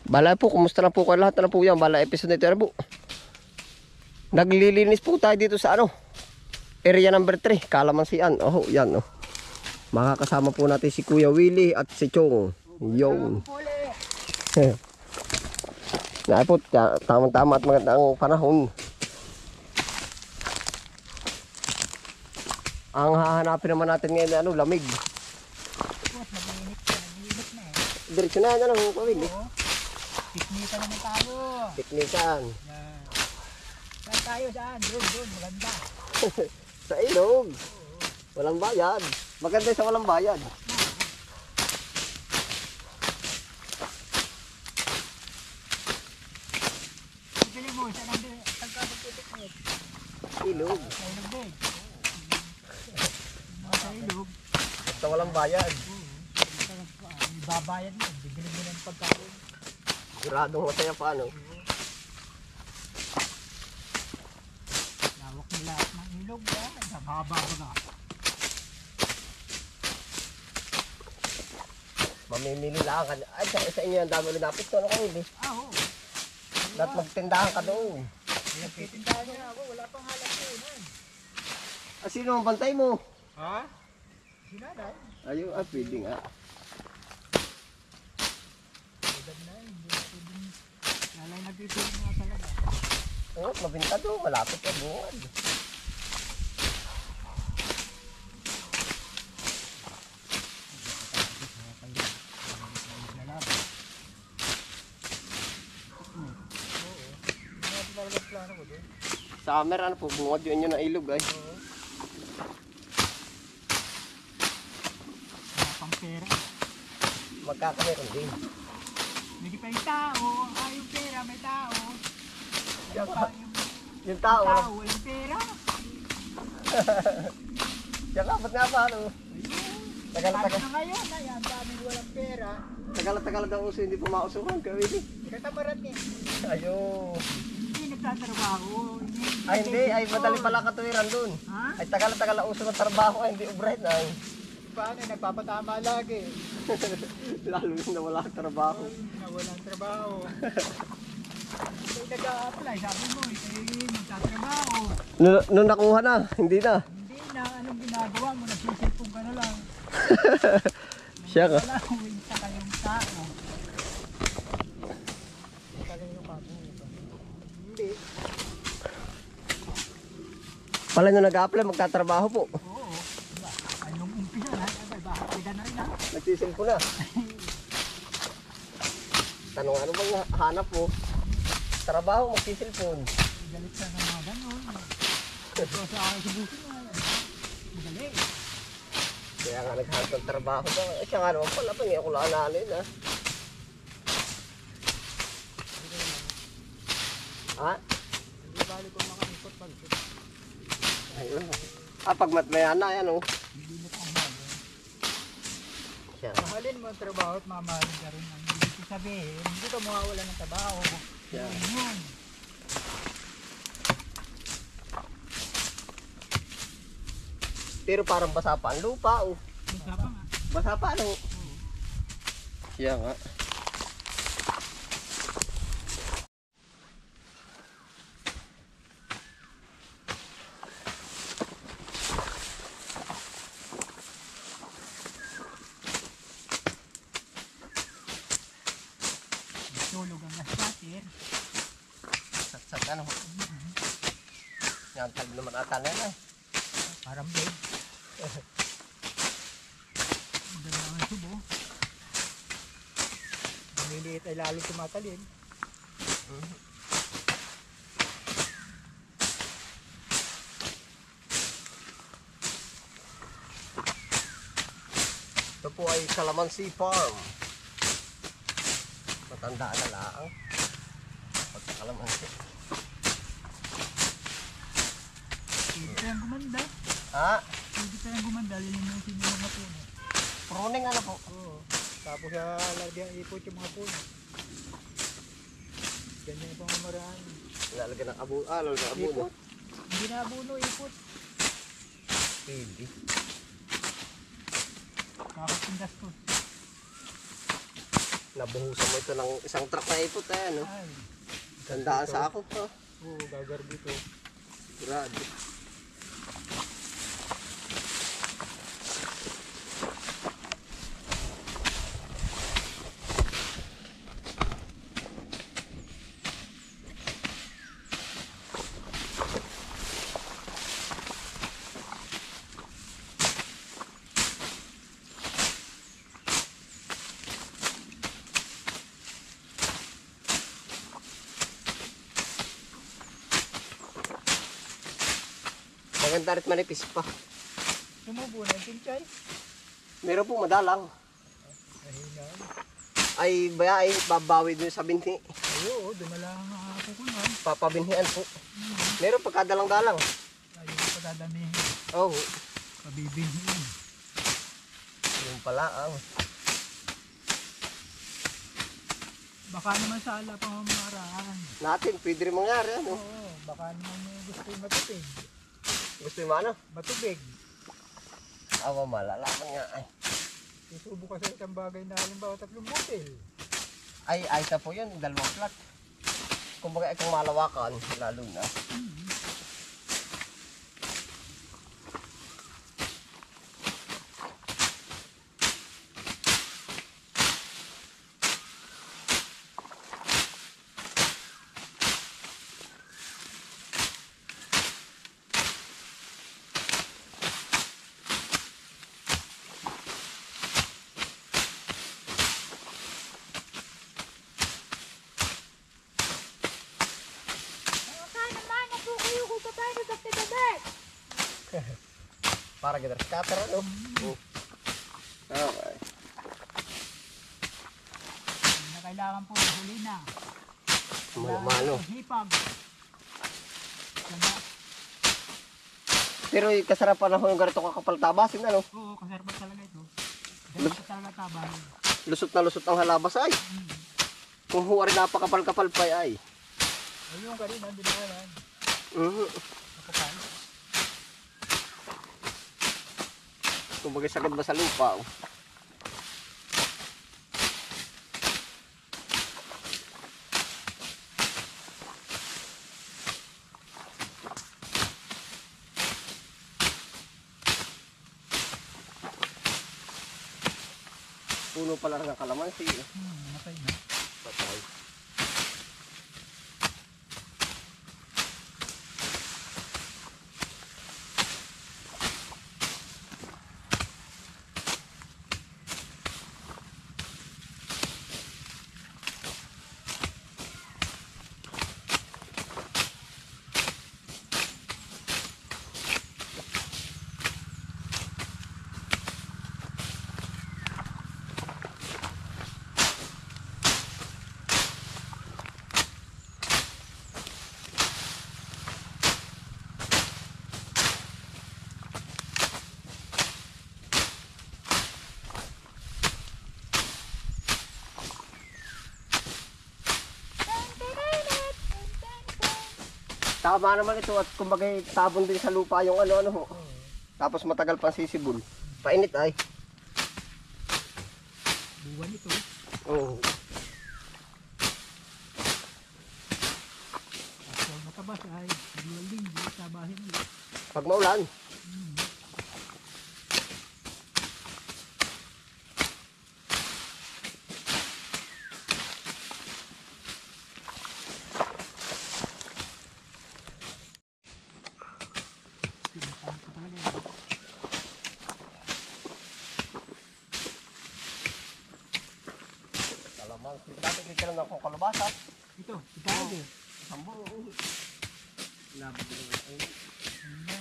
Bala po, kumusta na po kayo lahat na po yan? Bala episode nito po. Naglilinis po tayo dito sa ano, area number 3, Kalamansian. Oh, yan oh. Makakasama po natin si Kuya Willie at si Chong. Yun. Na po, tamang-tama at magandang panahon. Ang hahanapin naman natin ngayon ano, lamig. Diretso na yan ano, Kuya Willie. Piknikan naman tayo. Piknikan. Yan. Saan tayo? Saan? Doon. Maganda. Sa ilog. Walang bayad. Maganda sa walang bayad. Pili mo, saan ang pagkakapit-piknik? Ilog. Sa ilog din. Sa ilog. Basta walang bayad. Ibabayad mo. Bibili mo ng pagkain. Siguradong masaya pa ano. Lawak nila ng ilog. Haba-haba. Mamimili lang ka. Ay, sa inyo ang dami ulit napit. Ano kayo, Oo. Dapat magtindahan ka doon. Nagtitindahan niya ako. Wala pang halang ko. Ah, sino ang bantay mo? Ha? Sinanay. Ayun, pwede nga. Agad na yun. Hindi na pwedeng. Lalay nagtitulog nga talaga. Oo, mabinta doon. Malapit ka doon. Summer, ano po, bungod yun yun ng ilog ay. Wala pang pera. Magkakameron din. Hindi pa yung tao. Yung pera, may tao. Yung tao, Walang pera. Diyan ka, ba't nga pa ano? Tagal-tagal. Na ngayon, ang daming walang pera. Tagal daw uso, hindi pa mausuhan. Kawili. Katamaran eh. Ayun. Hindi nagtatrabaho. Ay hindi, ay madali pala katuwiran dun. Ha? Ay tagal na uso ng trabaho, ay hindi ubright na. Ay. Paano? Nagpapatama lagi. Lalo na wala kang trabaho. Walang trabaho. Ikaw nag-a-apply, sabi mo, magtatrabaho. Nung nakuha na, hindi na. Hindi na, anong ginagawa mo? Nagsisilpong ka na lang. Siya ka. Wala, sa kayong tao. Hindi. Pala nung nag-a-apply, magtatrabaho po. Oo. Anong umpisa na? Bakit na rin ha? Nagsisimpo na. Tanong ano bang hanap mo? Trabaho, magsisilpon. Galit sa mga ganon. Ito sa akin subukin mo. Magaling. Kaya nga naghanap ng trabaho ba? Eh siya nga naman pala, pangin ako lang analin ha. Ha? Hindi bali ko mga ikot pag Ayun. Pag matbayan na yan oh. hindi na pamahal. Siya. Mahalin mo ang trabaho at mamahalin ka rin. Ang hindi ko sabihin, hindi ka mawawala ng trabaho. Yeah. Yun. Pero parang basa pa ang lupa oh. Basta pa nga. Basa pa ano? Siya nga. Tulog ang nasyatir. Sat ano? Yan, talib naman ata na yan. Parang bed. Ang ganda ng subo. Ang liliit ay lalo tumatalin. Ito po ay Kalamansi Farm. Matandaan na lang. Pagka Kalamansi. Pwede ka lang gumanda. Ha? Pwede ka lang gumanda. Lilimutin yung mga puno. Pruning ano po? Oo. Tapos lagyan ipot yung mga puno. Ganyan yung pamamaraan. Lalagyan ng abuno. Ah, lalagyan ng abuno. Ipot. Hindi na abuno, ipot. Pwede. Bakit pindas ko? Nabuhusan mo ito ng isang truck na ipot ano. Ay. Tandaan sa ako pa. Oo, gagarbo ito. Sigurado. Maganda rin manipis pa. Sumubo na yung pinchay. Meron po madalang. Mahina. Ay baya ay babawi dun sa binhi. Ay, oo, dumala ang kukunan. Papabinhian po. Meron pagkadalang-dalang. Ay, padadamihin. Oo. Pabibihin. Yung pala ang. Baka naman sa ala pang mamaraan. Natin, pwede rin mangyari ano. Oo, baka naman may gusto yung matubig. Gusto mo ano? Matubig. Awa malalaman nga ay. Susubo ka sa isang bagay na halimbawa 3 butil. Ay, ayta po yun, 2 plat. Kumbaga kung malawakan, lalo na. Para kita scatter ano. Okay. Na kailangan po huli na. Malo. Hipag. Pero yung kasarapan na ho yung ganito kakapal tabasin ano. Oo, kasarap talaga ito. Ganito talaga tabang. Lusot na lusot ang halabas ay. Kung huwari napakapal-kapal pa ay. Ayun kanina, dinawalan. Nakapal. Kumbaga sagad ba sa lupa oh. Puno pala ng kalamansi. Matay na. Patay. Tama naman ito at kumbaga tabon din sa lupa yung ano-ano ho. Tapos matagal pang sisibol. Painit ay. Buwan ito. Oo. At huwag matabas ay dalawang linggo, tabahin ulit. Pag maulan. Pinatahan ko talaga yun. Talaman. Dati kikailan ako kalabasa. Ito, itago. Sambo. Laban din ang ay.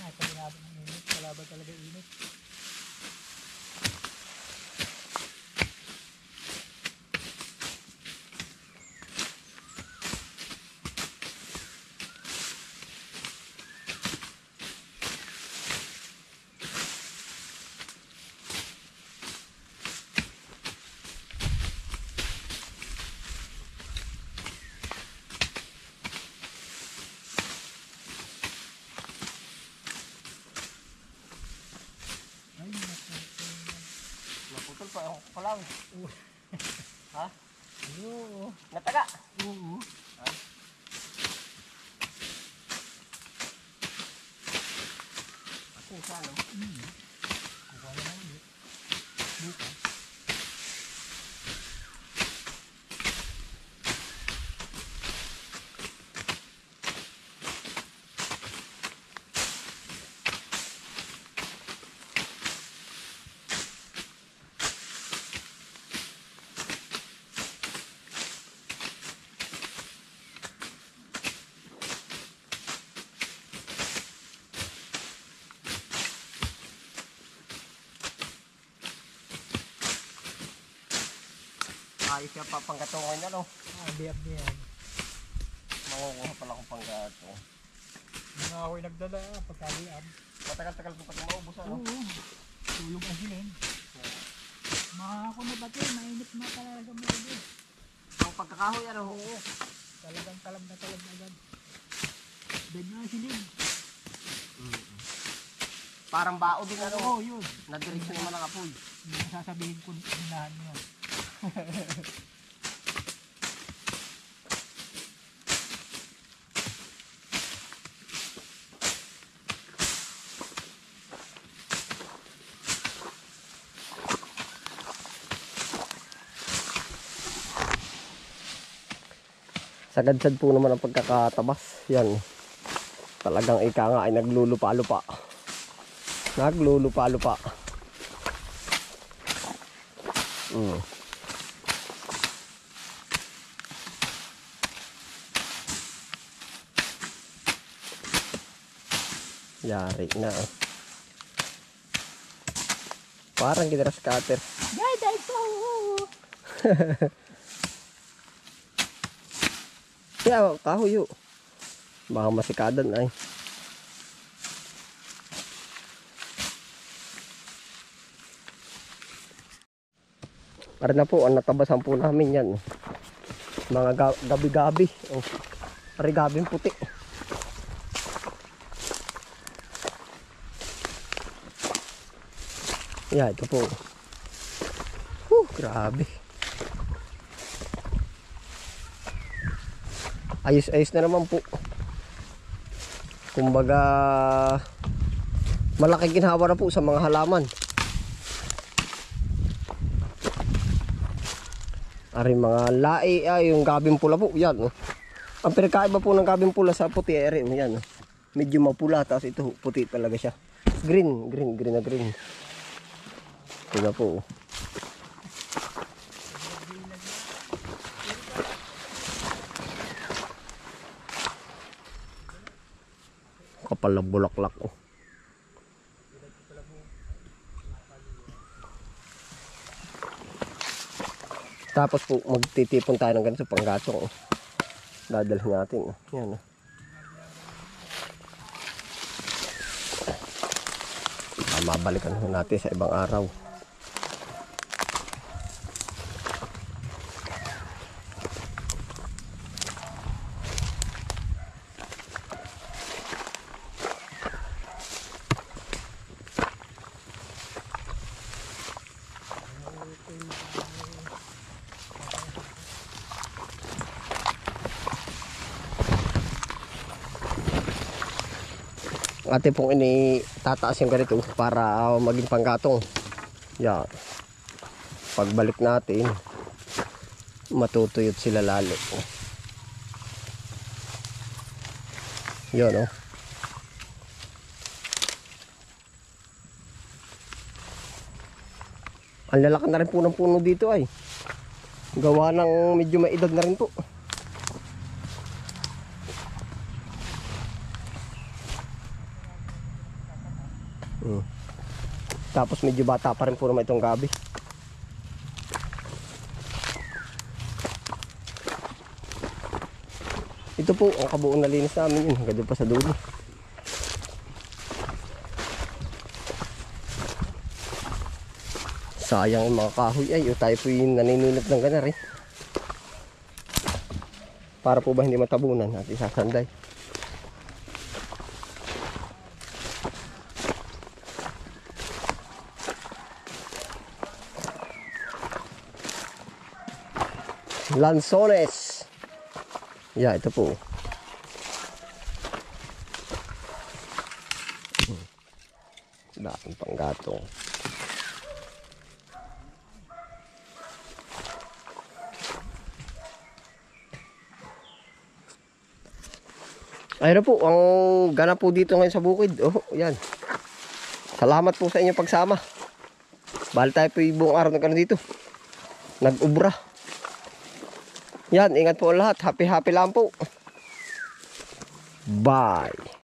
Ito ginabang ng init. Kalaban talaga init. Ay, Naputol pa ako palaw. Ha? Oo. Kasi siya, no? Kukuha na lang ulit. Bukas. Ayos siya pa panggatungan niya, no? Biyab niya yan. Mangunguha pala akong panggatong. Mga ako'y nagdala pagkaliam. Matagal-tagal ko pati maubos, ano? Oo. Tulog ang silin. Mga ako na pati, mainit na talaga mo agad. Ang pagkakahoy, ano? Oo. Talagang talam na agad. Doon nga silin. Parang bao din, ano? Oo, yun. Nadiretso naman ang apoy. Hindi na sasabihin kung hinahan nyo. Sagad-sad po naman ang pagkakatabas. Yan. Talagang ika nga ay naglulupa-lupa. Naglulupa-lupa. Yari na. Parang ginaras cutter. Dahil po! Kaya kahoy yun. Baka masikadan ay. Para na po, ang natabasan po namin yan. Mga gabi-gabi. Oh. Pari gabing puti. Yeah, ito po. Grabe. Ayos-ayos na naman po. Kumbaga, malaking ginhawa na po sa mga halaman. Ari mga lai, yung gabing pula po, yan. Oh. Ang pinakaiba po ng gabing pula sa puti, rin, yan. Oh. Medyo mapula, tapos ito, puti talaga siya. Green na green. Ito na po. Kapal na bulaklak. Oh. Tapos po magtitipon tayo ng ganito panggatong. Oh. Dadalhin natin. Oh. Yan. Oh. Mabalikan natin sa ibang araw. Ate pong ini tataas yung ganito para maging panggatong. Yan. Pagbalik natin, matutuyot sila lalo. Yan, oh. Ang lalaki na rin po ng puno dito ay. Gawa ng medyo maedad na rin po. Tapos medyo bata pa rin po naman itong gabi. Ito po ang kabuong nalinis namin yun. Hanggang pa sa dulo. Sayang yung mga kahoy ay. O tayo po yung naninunot ng ganar eh. Para po ba hindi matabunan at isasanday. Lanzones. Yeah, ito po. Daan pang gatong. Ayun na po, ang ganap po dito ngayon sa bukid. Oh, yan. Salamat po sa inyong pagsama. Bali tayo po yung buong araw na gano'n dito. Nag-ubra. Yan, ingat po lahat. Happy lang po. Bye.